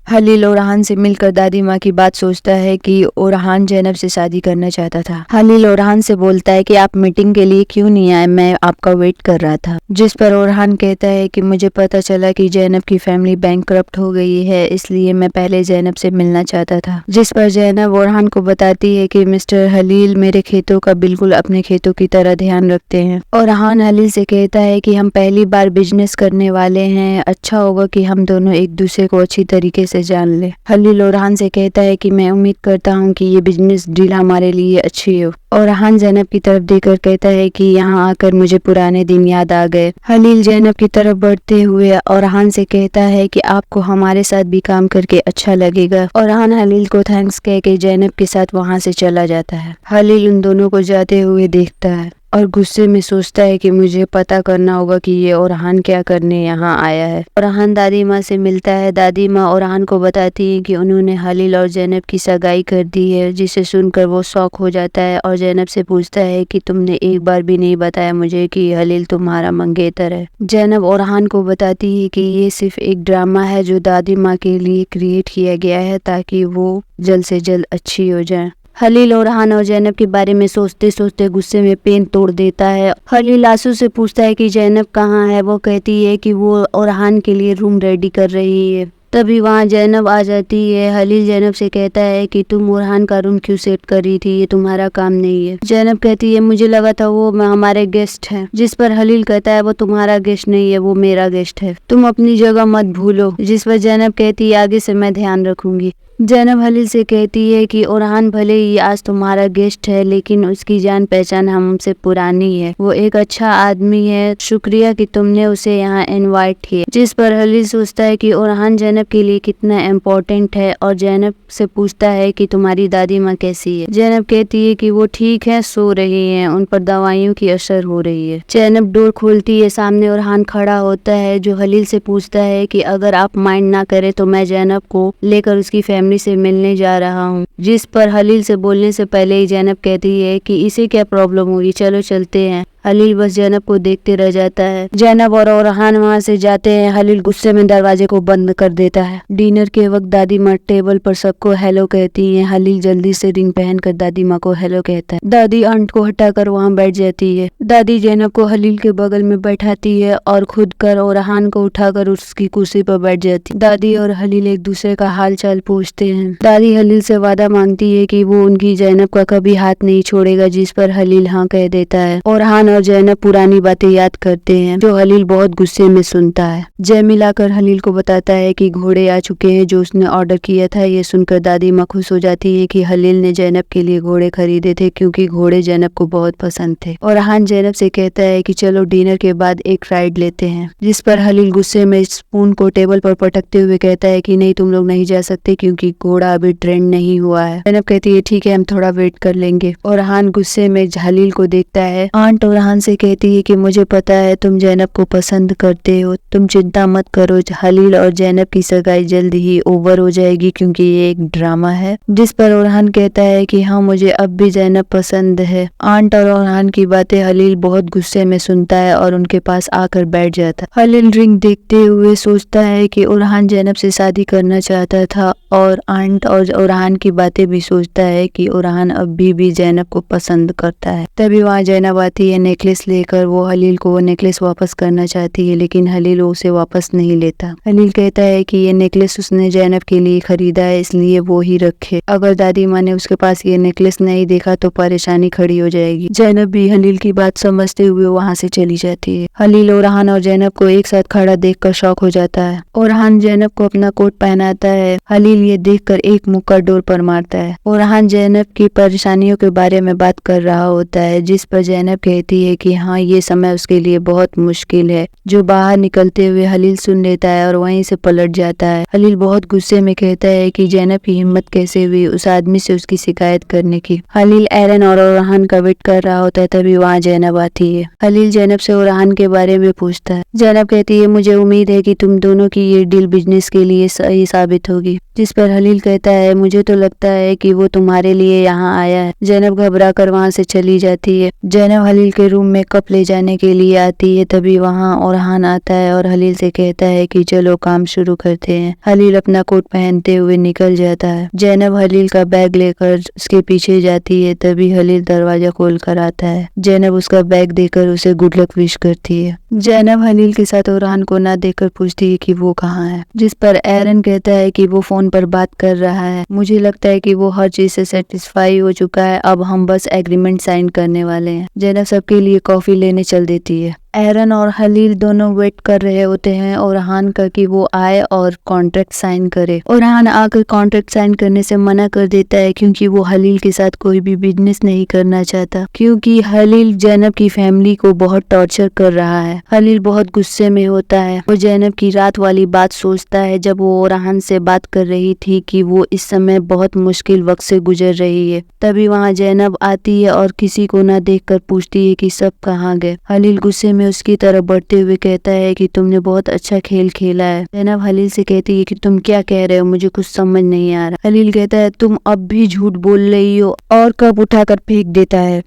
हलील ओरहान से मिलकर दादी माँ की बात सोचता है कि ओरहान जैनब से शादी करना चाहता था। हलील ओरहान से बोलता है कि आप मीटिंग के लिए क्यों नहीं आए, मैं आपका वेट कर रहा था। जिस पर ओरहान कहता है कि मुझे पता चला कि जैनब की फैमिली बैंकक्रप्ट हो गई है, इसलिए मैं पहले जैनब से मिलना चाहता था। जिस पर जैनब ओरहान को बताती है कि मिस्टर हलील मेरे खेतों का बिल्कुल अपने खेतों की तरह ध्यान रखते हैं। ओरहान हलील से कहता है कि हम पहली बार बिजनेस करने वाले हैं, अच्छा होगा कि हम दोनों एक दूसरे को अच्छी तरीके से जान ले। हलील ओरहान से कहता है कि मैं उम्मीद करता हूँ कि ये बिजनेस डील हमारे लिए अच्छी हो। ओरहान जैनब की तरफ देखकर कहता है कि यहाँ आकर मुझे पुराने दिन याद आ गए। हलील जैनब की तरफ बढ़ते हुए ओरहान से कहता है कि आपको हमारे साथ भी काम करके अच्छा लगेगा। ओरहान हलील को थैंक्स कह के जैनब के साथ वहाँ से चला जाता है। हलील उन दोनों को जाते हुए देखता है और गुस्से में सोचता है कि मुझे पता करना होगा कि ये ओरहान क्या करने यहाँ आया है। ओरहान दादी माँ से मिलता है। दादी माँ ओरहान को बताती है कि उन्होंने हलील और जैनब की सगाई कर दी है, जिसे सुनकर वो शॉक हो जाता है और जैनब से पूछता है कि तुमने एक बार भी नहीं बताया मुझे कि हलील तुम्हारा मंगेतर है। जैनब ओरहान को बताती है कि ये सिर्फ एक ड्रामा है जो दादी माँ के लिए क्रिएट किया गया है ताकि वो जल्द से जल्द अच्छी हो जाए। हलील ओरहान और जैनब के बारे में सोचते सोचते गुस्से में पेन तोड़ देता है। हलील आंसू से पूछता है कि जैनब कहाँ है। वो कहती है कि वो ओरहान के लिए रूम रेडी कर रही है। तभी वहाँ जैनब आ जाती है। हलील जैनब से कहता है कि तुम ओरहान का रूम क्यों सेट कर रही थी, ये तुम्हारा काम नहीं है। जैनब कहती है मुझे लगा था वो हमारे गेस्ट हैं। जिस पर हलील कहता है वो तुम्हारा गेस्ट नहीं है, वो मेरा गेस्ट है, तुम अपनी जगह मत भूलो। जिस पर जैनब कहती है आगे से मैं ध्यान रखूंगी। जैनब हलील से कहती है कि ओरहान भले ही आज तुम्हारा गेस्ट है, लेकिन उसकी जान पहचान हमसे पुरानी है, वो एक अच्छा आदमी है, शुक्रिया कि तुमने उसे यहाँ इनवाइट किया। जिस पर हलील सोचता है कि ओरहान जैनब के लिए कितना इम्पोर्टेंट है और जैनब से पूछता है कि तुम्हारी दादी माँ कैसी है। जैनब कहती है कि वो ठीक है, सो रही है, उन पर दवाइयों की असर हो रही है। जैनब डोर खोलती है, सामने ओरहान खड़ा होता है जो हलील से पूछता है कि अगर आप माइंड ना करे तो मैं जैनब को लेकर उसकी फैमिली से मिलने जा रहा हूँ। जिस पर हलील से बोलने से पहले ही जैनब कहती है कि इसे क्या प्रॉब्लम होगी, चलो चलते हैं। हलील बस जैनब को देखते रह जाता है। जैनब और ओरहान वहाँ से जाते हैं। हलील गुस्से में दरवाजे को बंद कर देता है। डिनर के वक्त दादी माँ टेबल पर सबको हेलो कहती है। हलील जल्दी से रिंग पहनकर दादी माँ को हेलो कहता है। दादी आंट को हटाकर वहाँ बैठ जाती है। दादी जैनब को हलील के बगल में बैठाती है और खुद कर ओरहान को उठाकर उसकी कुर्सी पर बैठ जाती। दादी और हलील एक दूसरे का हाल चाल पूछते हैं। दादी हलील से वादा मांगती है कि वो उनकी जैनब का कभी हाथ नहीं छोड़ेगा, जिस पर हलील हाँ कह देता है। ओरहान और जैनब पुरानी बातें याद करते हैं जो हलील बहुत गुस्से में सुनता है। जयमिल आकर हलील को बताता है कि घोड़े आ चुके हैं जो उसने ऑर्डर किया था। ये सुनकर दादी माँ खुश हो जाती है कि हलील ने जैनब के लिए घोड़े खरीदे थे क्योंकि घोड़े जैनब को बहुत पसंद थे। ओरहान जैनब से कहता है कि चलो डिनर के बाद एक राइड लेते हैं। जिस पर हलील गुस्से में स्पून को टेबल पर पटकते हुए कहता है कि नहीं, तुम लोग नहीं जा सकते क्योंकि घोड़ा अभी ट्रेंड नहीं हुआ है। जैनब कहती है ठीक है, हम थोड़ा वेट कर लेंगे। ओरहान गुस्से में हलील को देखता है। आंट ओरहान से कहती है कि मुझे पता है तुम जैनब को पसंद करते हो, तुम चिंता मत करो, हलील और जैनब की सगाई जल्द ही ओवर हो जाएगी क्योंकि ये एक ड्रामा है। जिस पर ओरहान कहता है कि हाँ, मुझे अब भी जैनब पसंद है। आंट और ओरहान की बातें हलील बहुत गुस्से में सुनता है और उनके पास आकर बैठ जाता है। हलील रिंग देखते हुए सोचता है कि ओरहान जैनब से शादी करना चाहता था और आंट और ओरहान की बातें भी सोचता है कि ओरहान अभी भी जैनब को पसंद करता है। तभी वहाँ जैनब आती है नेकलेस लेकर। वो हलील को वो नेकलेस वापस करना चाहती है लेकिन हलील उसे वापस नहीं लेता। हलील कहता है कि ये नेकलेस उसने जैनब के लिए खरीदा है, इसलिए वो ही रखे। अगर दादी माँ ने उसके पास ये नेकलेस नहीं देखा तो परेशानी खड़ी हो जाएगी। जैनब भी हलील की बात समझते हुए वहाँ से चली जाती है। हलील ओरहान और जैनब को एक साथ खड़ा देखकर शॉक हो जाता है। ओरहान जैनब को अपना कोट पहनाता है। हलील ये देखकर एक मुक्का डोर पर मारता है। ओरहान जैनब की परेशानियों के बारे में बात कर रहा होता है, जिस पर जैनब कहती है कि हाँ, ये समय उसके लिए बहुत मुश्किल है। जो बाहर निकलते हुए हलील सुन लेता है और वहीं से पलट जाता है। हलील बहुत गुस्से में कहता है कि जैनब की हिम्मत कैसे हुई उस आदमी से उसकी शिकायत करने की। हलील एरन और ओरहान का वेट कर रहा होता है। तभी वहाँ जैनब आती है। हलील जैनब से ओरहान के बारे में पूछता है। जैनब कहती है मुझे उम्मीद है कि तुम दोनों की ये डील बिजनेस के लिए सही साबित होगी। जिस पर हलील कहता है मुझे तो लगता है कि वो तुम्हारे लिए यहाँ आया है। जैनब घबरा कर वहाँ से चली जाती है। जैनब हलील के के रूम में कप ले जाने के लिए आती है। तभी वहाँ ओरहान आता है और हलील से कहता है कि चलो काम शुरू करते हैं। हलील अपना कोट पहनते हुए निकल जाता है। जैनब हलील का बैग लेकर उसके पीछे जाती है। तभी हलील दरवाजा खोल कर आता है। जैनब उसका बैग देकर उसे गुड लक विश करती है। जैनब हलील के साथ ओरहान को ना देखकर पूछती है कि वो कहाँ है, जिस पर एरन कहता है कि वो फोन पर बात कर रहा है। मुझे लगता है कि वो हर चीज से सेटिस्फाई हो चुका है, अब हम बस एग्रीमेंट साइन करने वाले हैं। जैनब सबके लिए कॉफी लेने चल देती है। एरन और हलील दोनों वेट कर रहे होते हैं ओरहान का कि वो आए और कॉन्ट्रैक्ट साइन करे। ओरहान आकर कॉन्ट्रैक्ट साइन करने से मना कर देता है क्योंकि वो हलील के साथ कोई भी बिजनेस नहीं करना चाहता, क्योंकि हलील जैनब की फैमिली को बहुत टॉर्चर कर रहा है। हलील बहुत गुस्से में होता है। वो जैनब की रात वाली बात सोचता है जब वो ओरहान से बात कर रही थी कि वो इस समय बहुत मुश्किल वक्त से गुजर रही है। तभी वहाँ जैनब आती है और किसी को न देखकर पूछती है कि सब कहाँ गए। हलील गुस्से में उसकी तरफ बढ़ते हुए कहता है कि तुमने बहुत अच्छा खेल खेला है। जैनब हलील से कहती है कि तुम क्या कह रहे हो, मुझे कुछ समझ नहीं आ रहा। हलील कहता है तुम अब भी झूठ बोल रही हो, और कप उठाकर फेंक देता है।